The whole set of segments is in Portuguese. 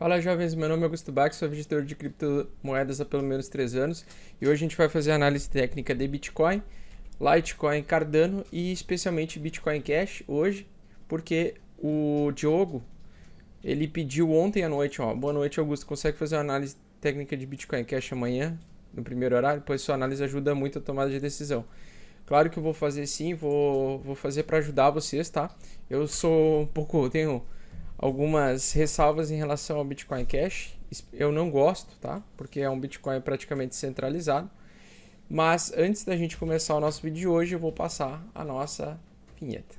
Fala jovens, meu nome é Augusto Bach, sou investidor de criptomoedas há pelo menos 3 anos e hoje a gente vai fazer a análise técnica de Bitcoin, Litecoin, Cardano e especialmente Bitcoin Cash hoje, porque o Diogo ele pediu ontem à noite, boa noite Augusto, consegue fazer uma análise técnica de Bitcoin Cash amanhã, no primeiro horário? Pois sua análise ajuda muito a tomada de decisão. Claro que eu vou fazer sim, vou fazer para ajudar vocês, tá? Eu sou um pouco, tenho algumas ressalvas em relação ao Bitcoin Cash. Eu não gosto, tá? Porque é um Bitcoin praticamente centralizado. Mas antes da gente começar o nosso vídeo de hoje, eu vou passar a nossa vinheta.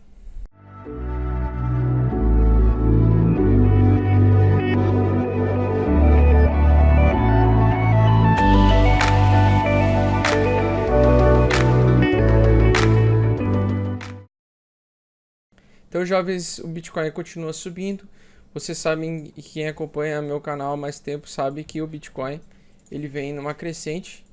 Então, jovens, o Bitcoin continua subindo. Vocês sabem, e quem acompanha meu canal há mais tempo sabe que o Bitcoin ele vem numa crescente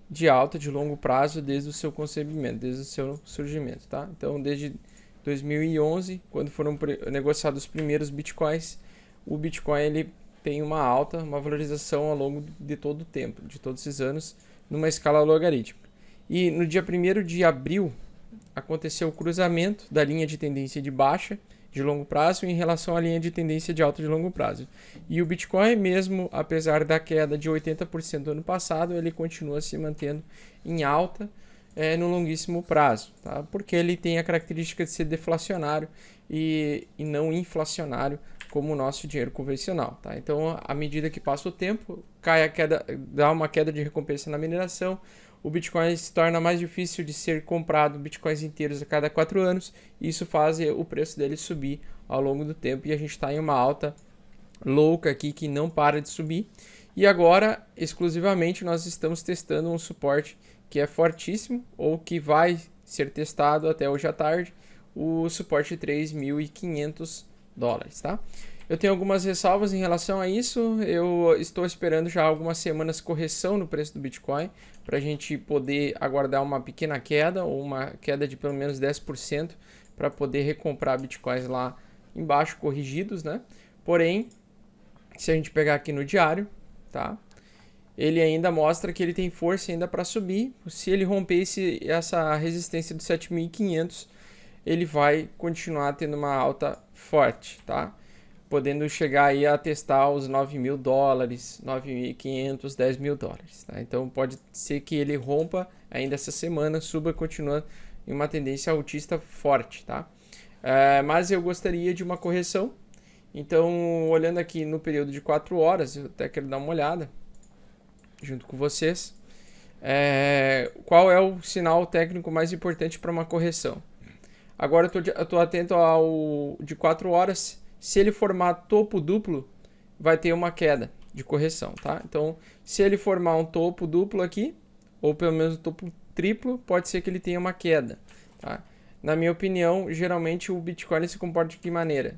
de alta de longo prazo desde o seu concebimento, desde o seu surgimento, tá? Então, desde 2011, quando foram negociados os primeiros Bitcoins, o Bitcoin ele tem uma alta, uma valorização ao longo de todo o tempo, de todos esses anos, numa escala logarítmica. E no dia 1º de abril, aconteceu o cruzamento da linha de tendência de baixa de longo prazo em relação à linha de tendência de alta de longo prazo. E o Bitcoin, mesmo apesar da queda de 80% do ano passado, ele continua se mantendo em alta no longuíssimo prazo, tá? Porque ele tem a característica de ser deflacionário e não inflacionário como o nosso dinheiro convencional, tá? Então, à medida que passa o tempo, cai a queda, dá uma queda de recompensa na mineração, o Bitcoin se torna mais difícil de ser comprado Bitcoins inteiros a cada 4 anos, e isso faz o preço dele subir ao longo do tempo, e a gente está em uma alta louca aqui que não para de subir. E agora, exclusivamente, nós estamos testando um suporte que é fortíssimo, ou que vai ser testado até hoje à tarde, o suporte de $3.500, tá? Eu tenho algumas ressalvas em relação a isso. Eu estou esperando já algumas semanas correção no preço do Bitcoin para a gente poder aguardar uma pequena queda ou uma queda de pelo menos 10% para poder recomprar Bitcoins lá embaixo corrigidos, né? Porém, se a gente pegar aqui no diário, tá? Ele ainda mostra que ele tem força ainda para subir. Se ele romper essa resistência de 7.500, ele vai continuar tendo uma alta forte, tá? Podendo chegar aí a testar os $9.000, $9.500, $10.000, tá? Então pode ser que ele rompa ainda essa semana, suba, continua em uma tendência altista forte, tá? Mas eu gostaria de uma correção. Então, olhando aqui no período de 4 horas, eu até quero dar uma olhada junto com vocês. Qual é o sinal técnico mais importante para uma correção? Agora eu tô atento ao de 4 horas. Se ele formar topo duplo, vai ter uma queda de correção, tá? Então, se ele formar um topo duplo aqui, ou pelo menos um topo triplo, pode ser que ele tenha uma queda, tá? Na minha opinião, geralmente o Bitcoin se comporta de que maneira?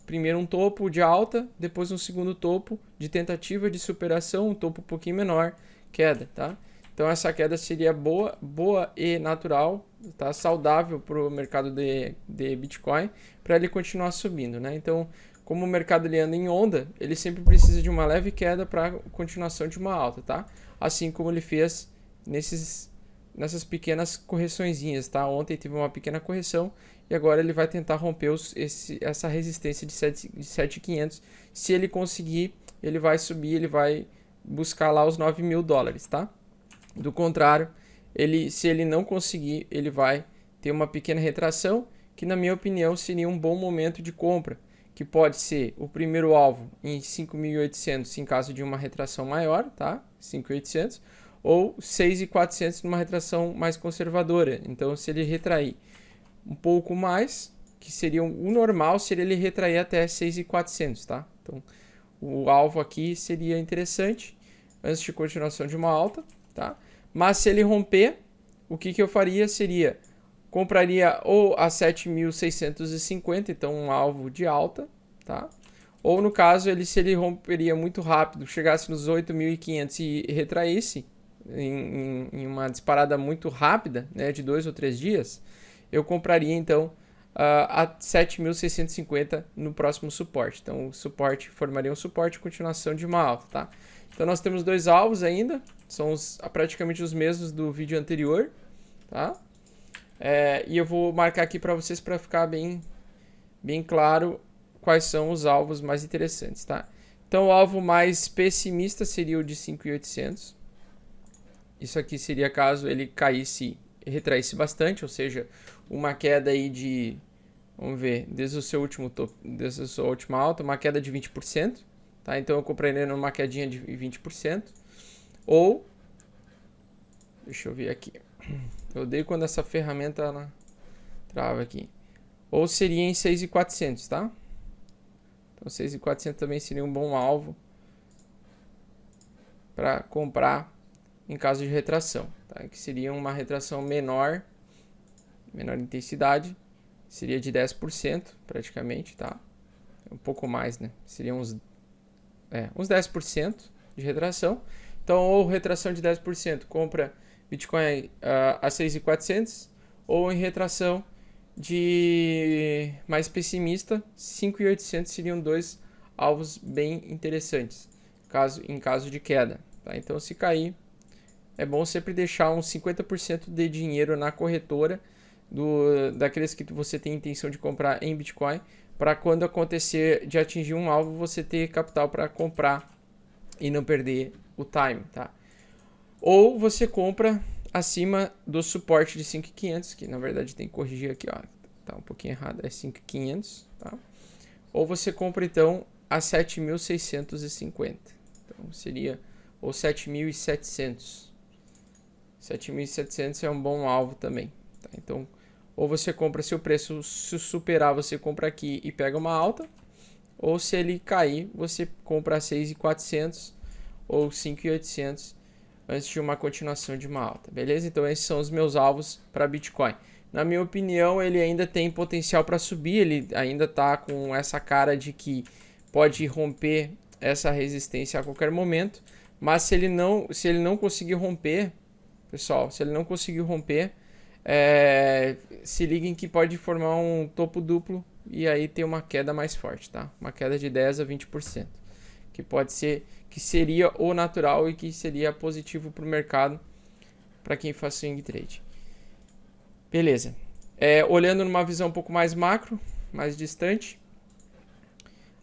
Primeiro um topo de alta, depois um segundo topo de tentativa de superação, um topo um pouquinho menor, queda, tá? Então essa queda seria boa e natural, tá? Saudável para o mercado de Bitcoin, para ele continuar subindo, né? Então, como o mercado ele anda em onda, ele sempre precisa de uma leve queda para continuação de uma alta, tá? Assim como ele fez nessas pequenas correçõezinhas, tá? Ontem teve uma pequena correção e agora ele vai tentar romper essa resistência de 7.500. Se ele conseguir, ele vai subir, ele vai buscar lá os $9.000, tá? Do contrário, se ele não conseguir, ele vai ter uma pequena retração, que na minha opinião seria um bom momento de compra, que pode ser o primeiro alvo em 5.800 em caso de uma retração maior, tá? 5.800, ou 6.400 numa retração mais conservadora. Então, se ele retrair um pouco mais, que seria o normal, seria ele retrair até 6.400, tá? Então, o alvo aqui seria interessante antes de continuação de uma alta, tá? Mas se ele romper, o que eu faria seria compraria ou a 7.650, então um alvo de alta, tá? Ou no caso, se ele romperia muito rápido, chegasse nos 8.500 e retraísse em uma disparada muito rápida, né, de 2 ou 3 dias, eu compraria então a 7.650 no próximo suporte. Então o suporte formaria um suporte e continuação de uma alta, tá? Então nós temos dois alvos ainda, são praticamente os mesmos do vídeo anterior, tá? E eu vou marcar aqui para vocês para ficar bem claro quais são os alvos mais interessantes, tá? Então o alvo mais pessimista seria o de 5.800. Isso aqui seria caso ele caísse e retraísse bastante, ou seja, uma queda aí de, vamos ver, desde o seu último topo, desde a sua última alta, uma queda de 20%, tá? Então eu compraria numa quedinha de 20%, ou, deixa eu ver aqui, eu odeio quando essa ferramenta ela trava aqui, ou seria em 6.400, tá? Então 6.400 também seria um bom alvo para comprar em caso de retração, tá? Que seria uma retração menor intensidade, seria de 10% praticamente, tá? Um pouco mais, né? Seria uns 10% de retração. Então, ou retração de 10%, compra Bitcoin a 6.400, ou em retração de mais pessimista, 5.800 seriam dois alvos bem interessantes, em caso de queda, tá? Então, se cair, é bom sempre deixar uns 50% de dinheiro na corretora daqueles que você tem intenção de comprar em Bitcoin, para quando acontecer de atingir um alvo, você ter capital para comprar e não perder o time, tá? Ou você compra acima do suporte de 5.500, que na verdade tem que corrigir aqui, ó, tá um pouquinho errado, é 5.500, tá? Ou você compra então a 7.650, então seria, ou 7.700. 7.700 é um bom alvo também, tá? Então, ou você compra, se o preço se superar, você compra aqui e pega uma alta, ou se ele cair, você compra a 6.400 ou 5.800 antes de uma continuação de uma alta, beleza? Então esses são os meus alvos para Bitcoin. Na minha opinião, ele ainda tem potencial para subir, ele ainda está com essa cara de que pode romper essa resistência a qualquer momento, mas se ele não conseguir romper, pessoal, se ele não conseguir romper, se liguem que pode formar um topo duplo e aí ter uma queda mais forte, tá? Uma queda de 10 a 20%, que pode ser, que seria o natural e que seria positivo para o mercado, para quem faz swing trade. Beleza. Olhando numa visão um pouco mais macro, mais distante,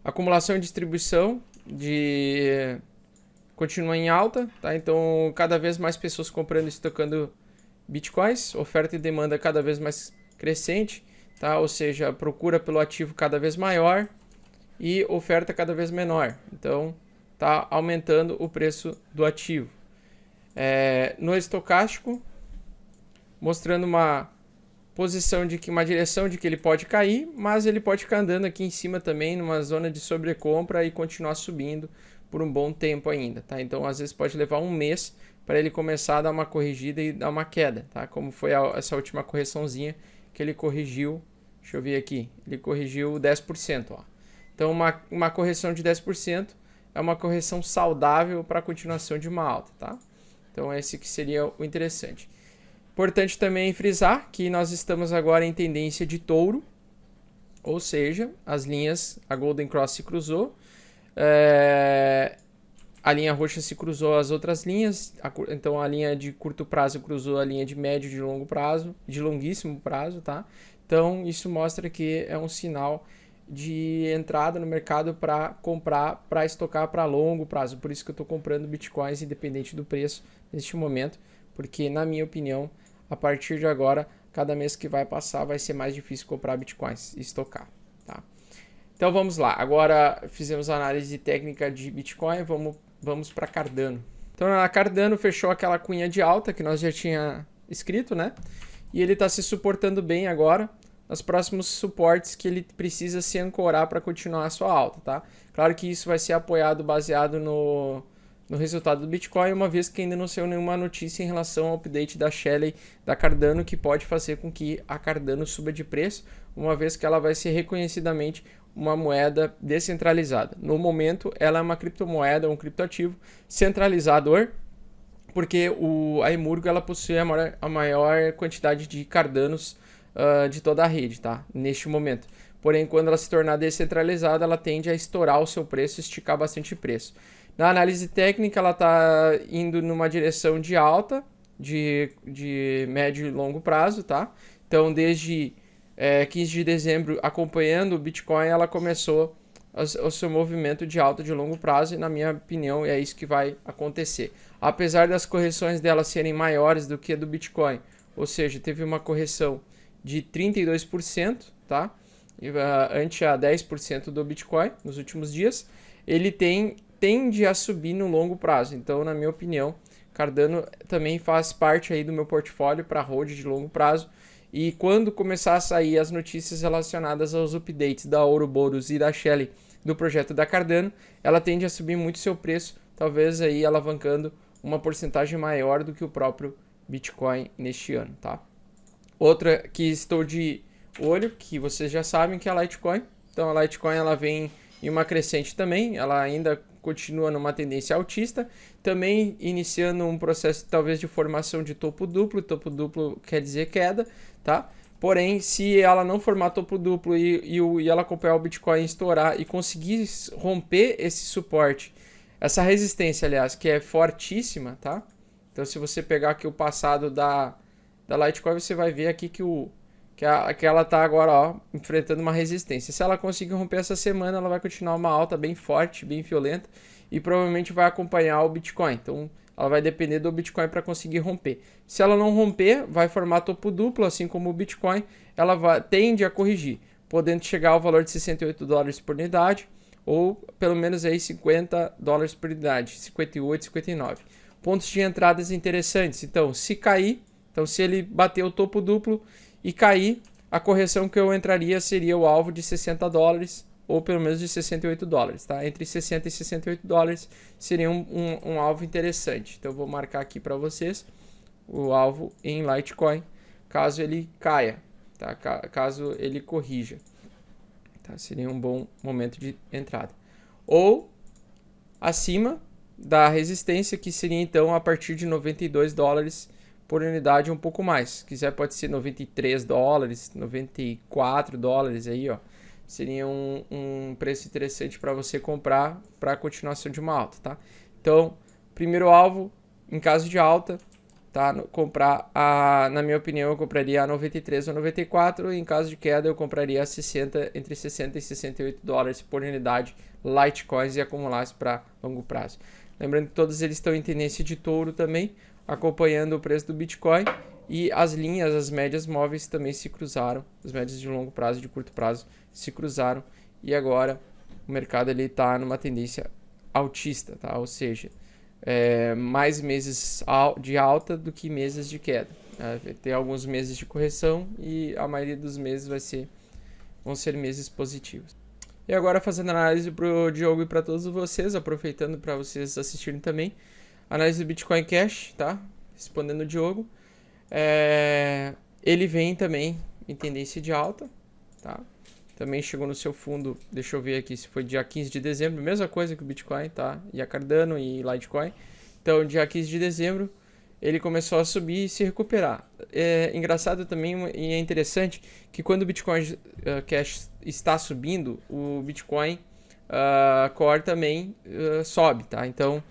acumulação e distribuição continua em alta, tá? Então cada vez mais pessoas comprando e estocando bitcoins, oferta e demanda cada vez mais crescente, tá? Ou seja, a procura pelo ativo cada vez maior e oferta cada vez menor. Então tá aumentando o preço do ativo. No estocástico, mostrando uma posição uma direção de que ele pode cair, mas ele pode ficar andando aqui em cima também, numa zona de sobrecompra e continuar subindo por um bom tempo ainda, tá? Então às vezes pode levar um mês para ele começar a dar uma corrigida e dar uma queda, tá? Como foi essa última correçãozinha que ele corrigiu, deixa eu ver aqui, ele corrigiu 10%, ó. Então uma correção de 10% é uma correção saudável para a continuação de uma alta, tá? Então esse que seria o interessante. Importante também frisar que nós estamos agora em tendência de touro, ou seja, as linhas, a Golden Cross se cruzou, a linha roxa se cruzou as outras linhas, então a linha de curto prazo cruzou a linha de médio e de longo prazo, de longuíssimo prazo, tá? Então isso mostra que é um sinal de entrada no mercado para comprar, para estocar para longo prazo. Por isso que eu estou comprando bitcoins independente do preço neste momento, porque na minha opinião, a partir de agora, cada mês que vai passar vai ser mais difícil comprar bitcoins e estocar, tá? Então vamos lá, agora fizemos a análise técnica de Bitcoin, vamos para Cardano. Então a Cardano fechou aquela cunha de alta que nós já tinha escrito, né? E ele está se suportando bem agora nos próximos suportes que ele precisa se ancorar para continuar a sua alta, tá? Claro que isso vai ser apoiado baseado no resultado do Bitcoin, uma vez que ainda não saiu nenhuma notícia em relação ao update da Shelley da Cardano, que pode fazer com que a Cardano suba de preço, uma vez que ela vai ser reconhecidamente uma moeda descentralizada. No momento, ela é uma criptomoeda, um criptoativo centralizador, porque a Emurgo ela possui a maior quantidade de Cardanos de toda a rede, tá? Neste momento. Porém, quando ela se tornar descentralizada, ela tende a estourar o seu preço, esticar bastante preço. Na análise técnica, ela está indo numa direção de alta, de médio e longo prazo, tá? Então, desde 15 de dezembro, acompanhando o Bitcoin, ela começou o seu movimento de alta de longo prazo e, na minha opinião, é isso que vai acontecer. Apesar das correções dela serem maiores do que a do Bitcoin, ou seja, teve uma correção de 32%, tá? Ante a 10% do Bitcoin nos últimos dias, ele tende a subir no longo prazo. Então, na minha opinião, Cardano também faz parte aí do meu portfólio para hold de longo prazo. E quando começar a sair as notícias relacionadas aos updates da Ouroboros e da Shelley do projeto da Cardano, ela tende a subir muito seu preço, talvez aí alavancando uma porcentagem maior do que o próprio Bitcoin neste ano, tá? Outra que estou de olho, que vocês já sabem, que é a Litecoin. Então a Litecoin ela vem em uma crescente também, ela ainda continua numa tendência altista, também iniciando um processo talvez de formação de topo duplo quer dizer queda, tá? Porém, se ela não formar topo duplo e ela acompanhar o Bitcoin estourar e conseguir romper esse suporte, essa resistência, aliás, que é fortíssima, tá? Então, se você pegar aqui o passado da Litecoin, você vai ver aqui que ela tá agora, ó, enfrentando uma resistência. Se ela conseguir romper essa semana, ela vai continuar uma alta bem forte, bem violenta e provavelmente vai acompanhar o Bitcoin. Então, ela vai depender do Bitcoin para conseguir romper. Se ela não romper, vai formar topo duplo, assim como o Bitcoin, ela tende a corrigir, podendo chegar ao valor de $68 por unidade ou pelo menos aí $50 por unidade, 58, 59. Pontos de entradas interessantes. Então, se ele bater o topo duplo e cair, a correção que eu entraria seria o alvo de $60 ou pelo menos de $68, tá? Entre 60 e $68 seria um alvo interessante. Então eu vou marcar aqui para vocês o alvo em Litecoin, caso ele caia, tá? Caso ele corrija, tá? Seria um bom momento de entrada. Ou acima da resistência, que seria então a partir de $92 por unidade, um pouco mais. Se quiser pode ser $93, $94 aí, ó. Seria um preço interessante para você comprar para a continuação de uma alta, tá? Então, primeiro alvo, em caso de alta, tá? Comprar na minha opinião, eu compraria a 93 ou 94, e em caso de queda eu compraria entre 60 e $68 por unidade Litecoins e acumular para longo prazo. Lembrando que todos eles estão em tendência de touro também, acompanhando o preço do Bitcoin, e as médias móveis também se cruzaram, as médias de longo prazo e de curto prazo se cruzaram, e agora o mercado está numa tendência altista, tá? Ou seja, mais meses de alta do que meses de queda. Vai ter alguns meses de correção e a maioria dos meses vão ser meses positivos. E agora fazendo análise para o Diogo e para todos vocês, aproveitando para vocês assistirem também, análise do Bitcoin Cash, tá? Respondendo o Diogo. Ele vem também em tendência de alta, tá? Também chegou no seu fundo, deixa eu ver aqui se foi dia 15 de dezembro, mesma coisa que o Bitcoin, tá? E a Cardano e Litecoin. Então, dia 15 de dezembro, ele começou a subir e se recuperar. É engraçado também e é interessante que quando o Bitcoin Cash está subindo, o Bitcoin Core também sobe, tá? Então,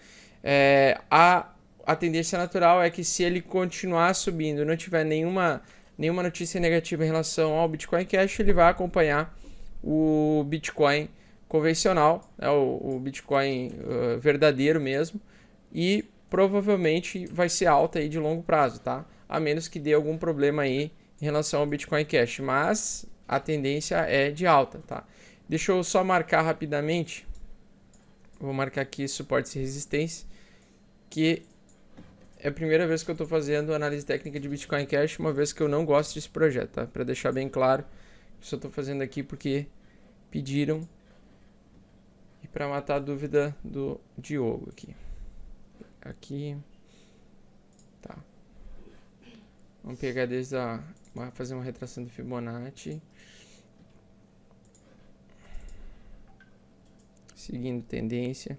a tendência natural é que se ele continuar subindo e não tiver nenhuma notícia negativa em relação ao Bitcoin Cash, ele vai acompanhar o Bitcoin convencional, o Bitcoin verdadeiro mesmo, e provavelmente vai ser alta aí de longo prazo, tá? A menos que dê algum problema aí em relação ao Bitcoin Cash, mas a tendência é de alta, tá? Deixa eu só marcar rapidamente, vou marcar aqui suporte e resistência, que é a primeira vez que eu estou fazendo análise técnica de Bitcoin Cash, uma vez que eu não gosto desse projeto, tá? Para deixar bem claro, eu só estou fazendo aqui porque pediram e para matar a dúvida do Diogo aqui, tá? Vamos pegar fazer uma retração do Fibonacci, seguindo tendência.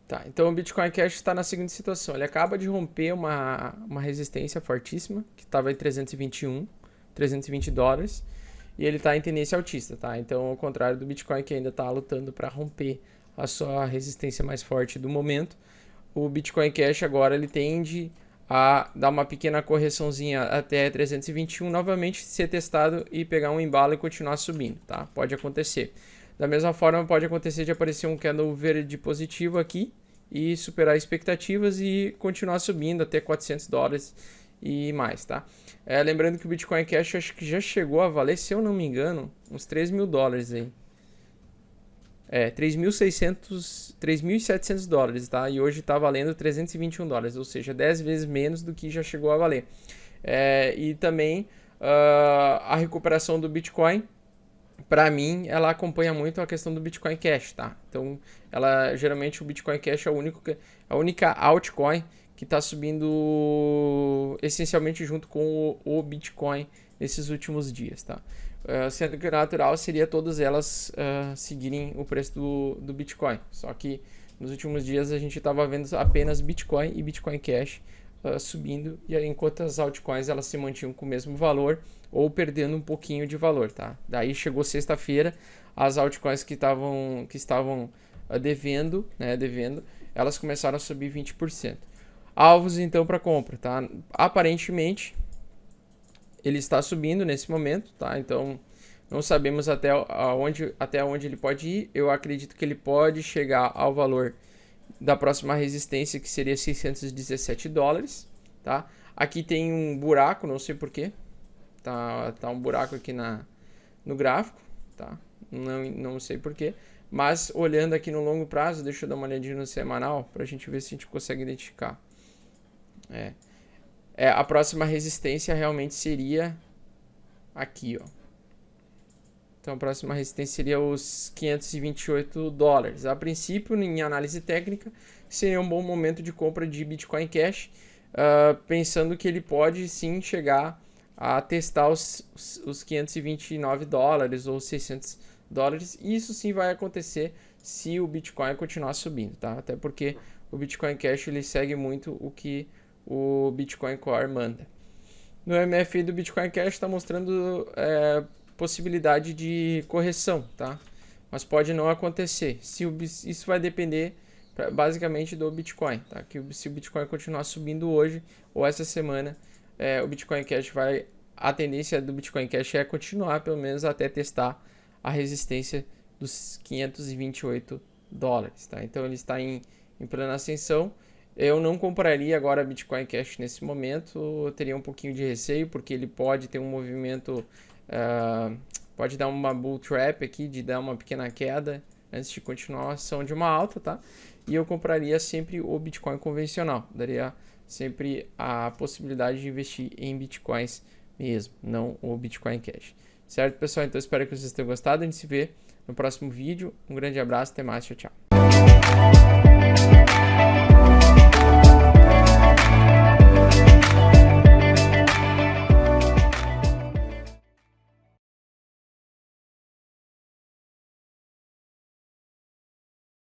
Tá, então o Bitcoin Cash está na seguinte situação. Ele acaba de romper uma resistência fortíssima, que estava em 320 dólares, e ele está em tendência altista, tá? Então, ao contrário do Bitcoin, que ainda está lutando para romper a sua resistência mais forte do momento, o Bitcoin Cash agora ele tende a dar uma pequena correçãozinha até 321, novamente ser testado e pegar um embalo e continuar subindo, tá? Pode acontecer. Da mesma forma, pode acontecer de aparecer um candle verde positivo aqui e superar expectativas e continuar subindo até 400 dólares e mais, tá? Lembrando que o Bitcoin Cash acho que já chegou a valer, se eu não me engano, uns 3 mil dólares aí. 3.700 dólares, tá? E hoje está valendo 321 dólares, ou seja, 10 vezes menos do que já chegou a valer. E também a recuperação do Bitcoin, para mim, ela acompanha muito a questão do Bitcoin Cash, tá? Então, geralmente o Bitcoin Cash é a única altcoin que está subindo essencialmente junto com o Bitcoin nesses últimos dias, tá? Sendo que o natural seria todas elas seguirem o preço do Bitcoin. Só que nos últimos dias a gente estava vendo apenas Bitcoin e Bitcoin Cash subindo, e aí, enquanto as altcoins elas se mantinham com o mesmo valor ou perdendo um pouquinho de valor, tá? Daí chegou sexta-feira, as altcoins que estavam devendo, elas começaram a subir 20%. Alvos então para compra, tá? Aparentemente ele está subindo nesse momento, tá? Então não sabemos até onde ele pode ir. Eu acredito que ele pode chegar ao valor da próxima resistência, que seria 617 dólares, tá? Aqui tem um buraco, não sei porquê, tá um buraco aqui no gráfico, tá? Não sei porquê, mas olhando aqui no longo prazo, deixa eu dar uma olhadinha no semanal, pra gente ver se a gente consegue identificar. A próxima resistência realmente seria aqui, ó. Então a próxima resistência seria os 528 dólares. A princípio, em análise técnica, seria um bom momento de compra de Bitcoin Cash, pensando que ele pode sim chegar a testar os 529 dólares ou 600 dólares. Isso sim vai acontecer se o Bitcoin continuar subindo, tá? Até porque o Bitcoin Cash ele segue muito o que o Bitcoin Core manda. No MFI do Bitcoin Cash está mostrando possibilidade de correção, tá? Mas pode não acontecer. Isso vai depender basicamente do Bitcoin, tá? Que se o Bitcoin continuar subindo hoje ou essa semana, o Bitcoin Cash a tendência do Bitcoin Cash é continuar pelo menos até testar a resistência dos 528 dólares, tá? Então ele está em plena ascensão. Eu não compraria agora Bitcoin Cash nesse momento, eu teria um pouquinho de receio, porque ele pode ter um movimento, pode dar uma bull trap aqui, de dar uma pequena queda antes de continuação de uma alta, tá? E eu compraria sempre o Bitcoin convencional, daria sempre a possibilidade de investir em Bitcoins mesmo, não o Bitcoin Cash. Certo, pessoal? Então espero que vocês tenham gostado, a gente se vê no próximo vídeo. Um grande abraço, até mais, tchau, tchau.